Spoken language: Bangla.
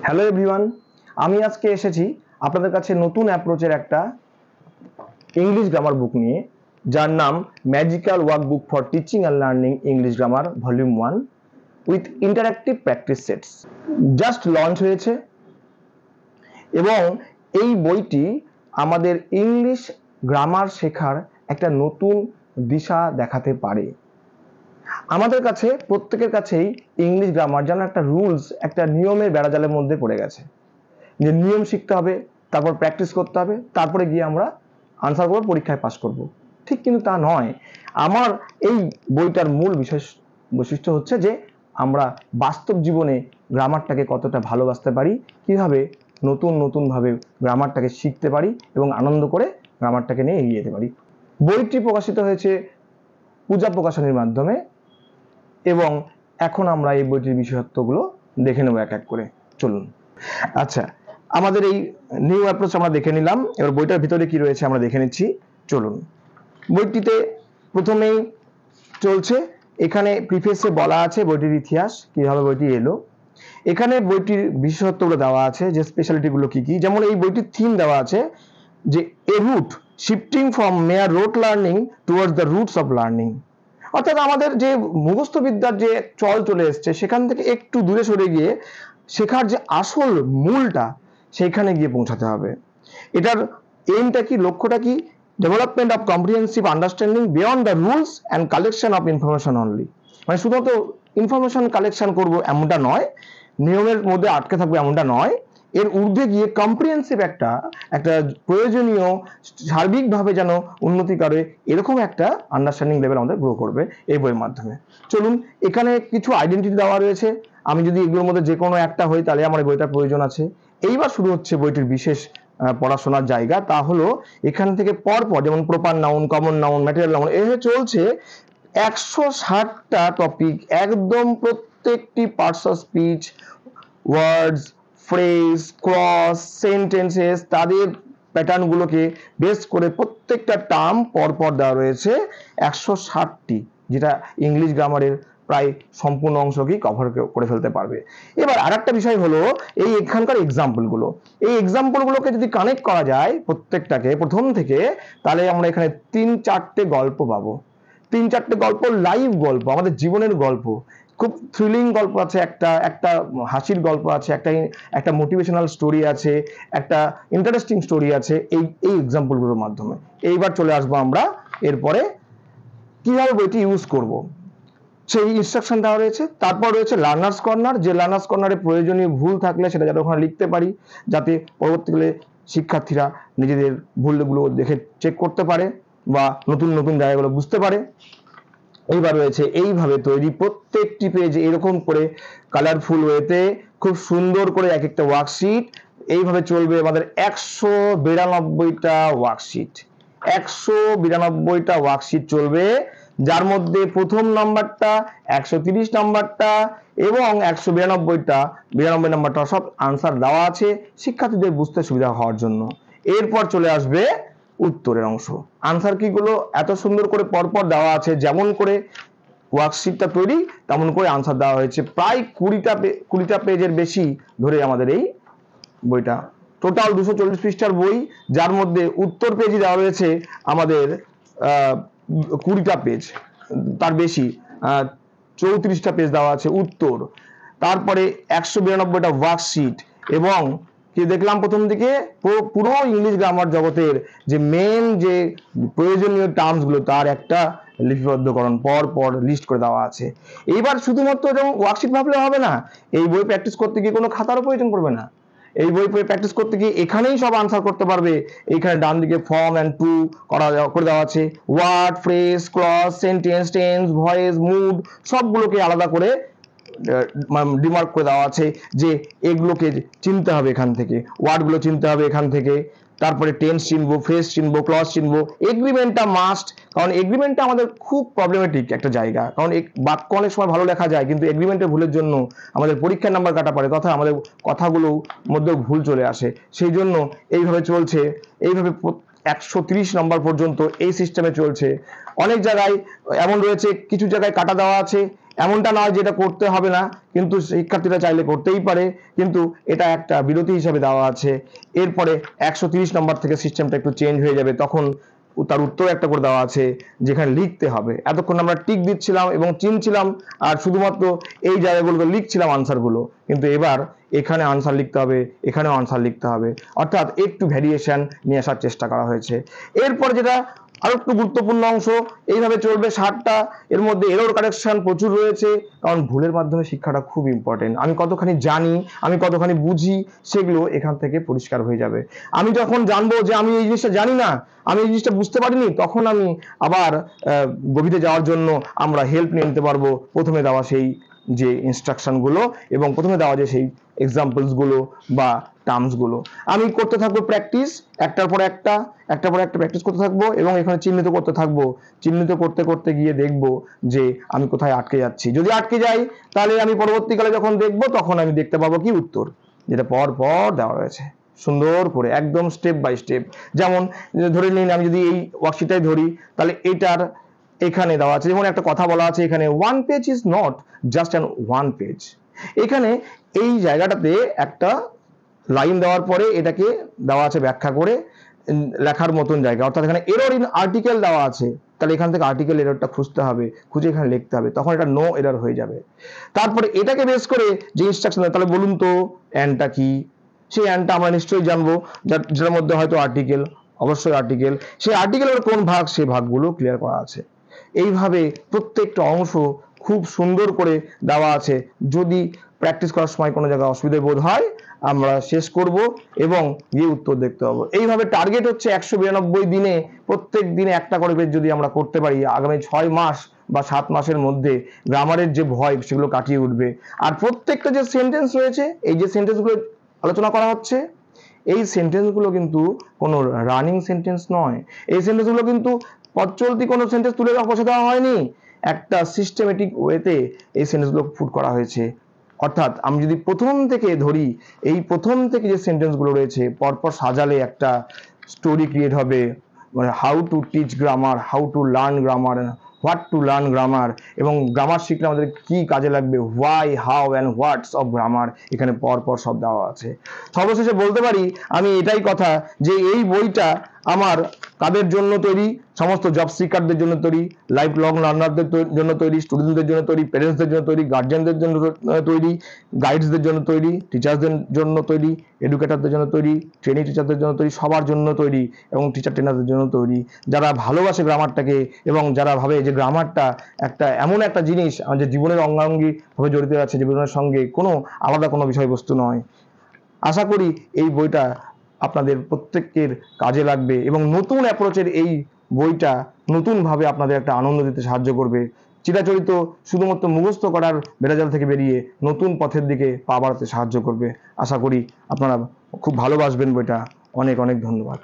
হ্যালো এভরিওয়ান, আমি আজকে এসেছি আপনাদের কাছে নতুন অ্যাপ্রোচের একটা ইংলিশ গ্রামার বুক নিয়ে, যার নাম magical workbook for teaching and learning English grammar volume 1 with interactive practice sets. Just launch হয়েছে এবং এই বইটি আমাদের ইংলিশ গ্রামার শেখার একটা নতুন দিশা দেখাতে পারে। আমাদের কাছে প্রত্যেকের কাছেই ইংলিশ গ্রামার যেন একটা রুলস, একটা নিয়মের বেড়াজালের মধ্যে পড়ে গেছে, যে নিয়ম শিখতে হবে, তারপর প্র্যাকটিস করতে হবে, তারপরে গিয়ে আমরা আনসার করব, পরীক্ষায় পাস করব। ঠিক কিন্তু তা নয়। আমার এই বইটার মূল বৈশিষ্ট্য হচ্ছে যে আমরা বাস্তব জীবনে গ্রামারটাকে কতটা ভালোবাসতে পারি, কিভাবে নতুনভাবে গ্রামারটাকে শিখতে পারি এবং আনন্দ করে গ্রামারটাকে নিয়ে এগিয়ে যেতে পারি। বইটি প্রকাশিত হয়েছে পূজা প্রকাশনীর মাধ্যমে এবং এখন আমরা এই বইটির বিশেষত্বগুলো দেখে নেব এক এক করে। চলুন। আচ্ছা, আমাদের এই নিউ অ্যাপ্রোচ আমরা দেখে নিলাম, এবার বইটার ভিতরে কি রয়েছে আমরা দেখে নিচ্ছি। চলুন। বইটিতে প্রথমেই চলছে, এখানে প্রিফেসে বলা আছে বইটির ইতিহাস, কিভাবে বইটি এলো। এখানে বইটির বিশেষত্বগুলো দেওয়া আছে, যে স্পেশালিটিগুলো কি কি। যেমন এই বইটির থিম দেওয়া আছে যে a root shifting from mere rote learning towards the roots of learning. অর্থাৎ আমাদের যে মুখস্থ বিদ্যার যে চল চলে এসছে, সেখান থেকে একটু দূরে সরে গিয়ে শেখার যে আসল মূলটা, সেইখানে গিয়ে পৌঁছাতে হবে। এটার এইমটা কি, লক্ষ্যটা কি? Development of comprehensive understanding beyond the rules and collection of information only. মানে শুধুমাত্র ইনফরমেশন কালেকশন করব এমনটা নয়, নিয়মের মধ্যে আটকে থাকবে এমনটা নয়, এর ঊর্ধ্বে গিয়ে কম্প্রিহেন্সিভ একটা প্রয়োজনীয় সার্বিকভাবে যেন উন্নতি করে, এরকম একটা আন্ডারস্ট্যান্ডিং লেভেল আমাদের গ্রো করবে এই বইয়ের মাধ্যমে। চলুন, এখানে কিছু আইডেন্টিটি দেওয়া রয়েছে, আমি যদি এগুলোর মধ্যে যে কোনো একটা হই তাহলে আমার এই বইটার প্রয়োজন আছে। এইবার শুরু হচ্ছে বইটির বিশেষ পড়াশোনার জায়গা, তা হলো এখান থেকে পরপর যেমন proper noun, common noun, material noun, এভাবে চলছে 160টা টপিক, একদম প্রত্যেকটি parts of speech, words, phrase, cross, sentences, তাদের প্যাটার্নগুলোকে বেস করে প্রত্যেকটা টার্ম পরপর দেওয়া রয়েছে 160টি, যেটা ইংলিশ গ্রামারের প্রায় সম্পূর্ণ অংশকেই কভার করে ফেলতে পারবে। এবার আরেকটা বিষয় হলো এই এখানকার এক্সাম্পলগুলো। এই এক্সাম্পলগুলোকে যদি কানেক্ট করা যায় প্রত্যেকটাকে প্রথম থেকে, তাহলে আমরা এখানে 3-4টে গল্প পাবো। 3-4টে গল্প, লাইভ গল্প, আমাদের জীবনের গল্প, খুব থ্রিলিং গল্প আছে, একটা হাসির গল্প আছে, একটা মোটিভেশনাল স্টোরি আছে, একটা ইন্টারেস্টিং স্টোরি আছে এই এক্সাম্পলগুলোর মাধ্যমে। এইবার চলে আসবো আমরা এরপরে কিভাবে বইটি ইউজ করব, সেই ইনস্ট্রাকশন দেওয়া রয়েছে। তারপর রয়েছে লার্নার্স কর্নার, যে লার্নার্স কর্নারে প্রয়োজনীয় ভুল থাকলে সেটা যাতে ওখানে লিখতে পারি, যাতে পরবর্তীকালে শিক্ষার্থীরা নিজেদের ভুলগুলো দেখে চেক করতে পারে বা নতুন জায়গাগুলো বুঝতে পারে। এইবার রয়েছে এইভাবে তৈরি প্রত্যেকটি পেজ এরকম করে কালারফুল ওয়েতে খুব সুন্দর করে এক একটা ওয়ার্কশিট। এইভাবে চলবে আমাদের 192টা ওয়ার্কশিট, 192টা ওয়ার্কশিট চলবে, যার মধ্যে প্রথম নাম্বারটা, 130 নাম্বারটা এবং 192 নাম্বারটা সব আনসার দেওয়া আছে শিক্ষার্থীদের বুঝতে সুবিধা হওয়ার জন্য। এরপর চলে আসবে উত্তরের অংশ। আনসার কিগুলো এত সুন্দর করে পরপর দেওয়া আছে, যেমন করে ওয়ার্কশিটটা তৈরি তেমন করে আনসার দেওয়া হয়েছে। প্রায় 20টা পেজের বেশি ধরে আমাদের এই বইটা, টোটাল 240 পৃষ্ঠার বই, যার মধ্যে উত্তর পেজই দেওয়া রয়েছে আমাদের 20টা পেজ, তার বেশি 34টা পেজ দেওয়া আছে উত্তর। তারপরে 192টা ওয়ার্কশিট এবং কি দেখলাম প্রথম দিকে পুরো ইংলিশ গ্রামার জগতের যে মেন যে প্রয়োজনীয় টার্মসগুলো, তার একটা লিপিবদ্ধকরণ পর লিস্ট করে দেওয়া আছে। এইবার শুধুমাত্র যেমন ওয়ার্কশিট ভাবলে হবে না, এই বই প্র্যাকটিস করতে গিয়ে কোনো খাতারও প্রয়োজন পড়বে না। এই বই প্র্যাকটিস করতে গিয়ে এখানেই সব আনসার করতে পারবে। এইখানে ডান দিকে ফর্ম অ্যান্ড টু করে দেওয়া আছে, word, phrase, clause, sentence, tense, voice, mood সবগুলোকে আলাদা করে ডিমার্ক করে দেওয়া আছে যে এগুলোকে চিনতে হবে এখান থেকে, ওয়ার্ডগুলো চিনতে হবে এখান থেকে, তারপরে টেন্স চিনবো, ফ্রেজ চিনবো, ক্লজ চিনবো। এগ্রিমেন্টটা মাস্ট, কারণ এগ্রিমেন্টটা আমাদের খুব প্রবলেমেটিক একটা জায়গা, কারণ বাক্য অনেক সময় ভালো লেখা যায় কিন্তু এগ্রিমেন্টের ভুলের জন্য আমাদের পরীক্ষার নাম্বার কাটা পড়ে, তথা আমাদের কথাগুলো মধ্যে ভুল চলে আসে। সেই জন্য এইভাবে চলছে, এইভাবে 130 নম্বর পর্যন্ত এই সিস্টেমে চলছে। অনেক জায়গায় এমন রয়েছে, কিছু জায়গায় কাটা দেওয়া আছে, এমনটা নয় যে এটা করতে হবে না, কিন্তু শিক্ষার্থীরা চাইলে করতেই পারে, কিন্তু এটা একটা বিরতি হিসাবে দেওয়া আছে। এরপরে 130 নম্বর থেকে সিস্টেমটা একটু চেঞ্জ হয়ে যাবে, তখন তার উত্তর একটা করে দেওয়া আছে যেখানে লিখতে হবে। এতক্ষণ আমরা টিক দিচ্ছিলাম এবং চিনছিলাম আর শুধুমাত্র এই জায়গাগুলোকে লিখছিলাম আনসারগুলো, কিন্তু এবার এখানে আনসার লিখতে হবে, এখানেও আনসার লিখতে হবে, অর্থাৎ একটু ভ্যারিয়েশন নিয়ে আসার চেষ্টা করা হয়েছে। এরপর যেটা আরো একটু গুরুত্বপূর্ণ অংশ, এইভাবে চলবে 60টা, এর মধ্যে এরর কারেকশন প্রচুর রয়েছে, কারণ ভুলের মাধ্যমে শিক্ষাটা খুব ইম্পর্টেন্ট। আমি কতখানি জানি, আমি কতখানি বুঝি, সেগুলো এখান থেকে পরিষ্কার হয়ে যাবে। আমি যখন জানবো যে আমি এই জিনিসটা জানি না, আমি এই জিনিসটা বুঝতে পারিনি, তখন আমি আবার গভীরে যাওয়ার জন্য আমরা হেল্প নিয়ে নিতে পারবো প্রথমে দেওয়া সেই যে ইনস্ট্রাকশনগুলো এবং প্রথমে দেওয়া যে সেই এক্সাম্পলসগুলো বা টার্মসগুলো। আমি করতে থাকবো প্র্যাকটিস, একটার পর একটা প্র্যাকটিস করতে থাকবো এবং এখানে চিহ্নিত করতে থাকবো। চিহ্নিত করতে করতে গিয়ে দেখবো যে আমি কোথায় আটকে যাচ্ছি। যদি আটকে যাই তাহলে আমি পরবর্তীকালে যখন দেখবো তখন আমি দেখতে পাবো কি উত্তর, যেটা পর পর দেওয়া রয়েছে সুন্দর করে একদম স্টেপ বাই স্টেপ। যেমন ধরে নিন আমি যদি এই ওয়ার্কশিটটাই ধরি, তাহলে এটার এখানে দেওয়া আছে, যেমন একটা কথা বলা আছে এখানে, one page is not just an one page. এখানে এই জায়গাটাতে একটা লাইন দেওয়ার পরে এটাকে দেওয়া আছে ব্যাখ্যা করে লেখার মতন জায়গা, অর্থাৎ এখানে এরর ইন আর্টিকেল দেওয়া আছে, তাহলে এখান থেকে আর্টিকেল এররটা খুঁজতে হবে, খুঁজে এখানে লিখতে হবে, তখন এটা নো এরর হয়ে যাবে। তারপরে এটাকে বেস করে যে ইনস্ট্রাকশন, তাহলে বলুন তো অ্যান্ডটা কি, সেই অ্যান্ডটা আমরা নিশ্চয়ই জানবো, যার মধ্যে হয়তো আর্টিকেল, অবশ্যই আর্টিকেল, সেই আর্টিকেলের কোন ভাগ, সেই ভাগগুলো ক্লিয়ার করা আছে। এইভাবে প্রত্যেকটা অংশ খুব সুন্দর করে দেওয়া আছে। যদি প্র্যাকটিস করার সময় কোনো জায়গায় অসুবিধা বোধ হয় আমরা শেষ করব এবং গিয়ে উত্তর দেখতে পাবো। এইভাবে টার্গেট হচ্ছে 192 দিনে প্রত্যেক দিনে একটা করে পেজ যদি আমরা করতে পারি, আগামী 6 মাস বা 7 মাসের মধ্যে গ্রামারের যে ভয় সেগুলো কাটিয়ে উঠবে। আর প্রত্যেকটা যে সেন্টেন্স রয়েছে, এই যে সেন্টেন্সগুলো আলোচনা করা হচ্ছে, এই সেন্টেন্সগুলো কিন্তু কোনো রানিং সেন্টেন্স নয়, এই সেন্টেন্সগুলো কিন্তু পদচলতি কোনো সেন্টেন্স তুলে বসে দেওয়া হয়নি, একটা সিস্টেমেটিক ওয়েতে এই সেন্টেন্সগুলো পুট করা হয়েছে। অর্থাৎ আমি যদি প্রথম থেকে ধরি, এই প্রথম থেকে যে সেন্টেন্সগুলো রয়েছে পরপর সাজালে একটা স্টোরি ক্রিয়েট হবে, মানে how to teach grammar, how to learn grammar, what to learn grammar, এবং গ্রামার শিখলে আমাদের কি কাজে লাগবে, why, how and what's of grammar, এখানে পরপর সব দেওয়া আছে। সর্বশেষে বলতে পারি আমি এটাই কথা, যে এই বইটা আমার কাদের জন্য তৈরি, সমস্ত জব সিকারদের জন্য তৈরি, লাইফ লং লার্নারদের জন্য তৈরি, স্টুডেন্টদের জন্য তৈরি, প্যারেন্টসদের জন্য তৈরি, গার্জিয়ানদের জন্য তৈরি, গাইডসদের জন্য তৈরি, টিচার্সদের জন্য তৈরি, এডুকেটরদের জন্য তৈরি, ট্রেনিং টিচারদের জন্য তৈরি, সবার জন্য তৈরি, এবং টিচার ট্রেনারদের জন্য তৈরি, যারা ভালোবাসে গ্রামারটাকে এবং যারা ভাবে যে গ্রামারটা একটা এমন একটা জিনিস আমাদের জীবনের অঙ্গাঙ্গি ভাবে জড়িত আছে, জীবনের সঙ্গে কোনো আলাদা কোনো বিষয়বস্তু নয়। আশা করি এই বইটা আপনাদের প্রত্যেকের কাজে লাগবে এবং নতুন অ্যাপ্রোচের এই বইটা নতুনভাবে আপনাদের একটা আনন্দ দিতে সাহায্য করবে। চিরাচরিত শুধুমাত্র মুখস্থ করার বেড়াজাল থেকে বেরিয়ে নতুন পথের দিকে পা বাড়াতে সাহায্য করবে। আশা করি আপনারা খুব ভালোবাসবেন বইটা। অনেক অনেক ধন্যবাদ।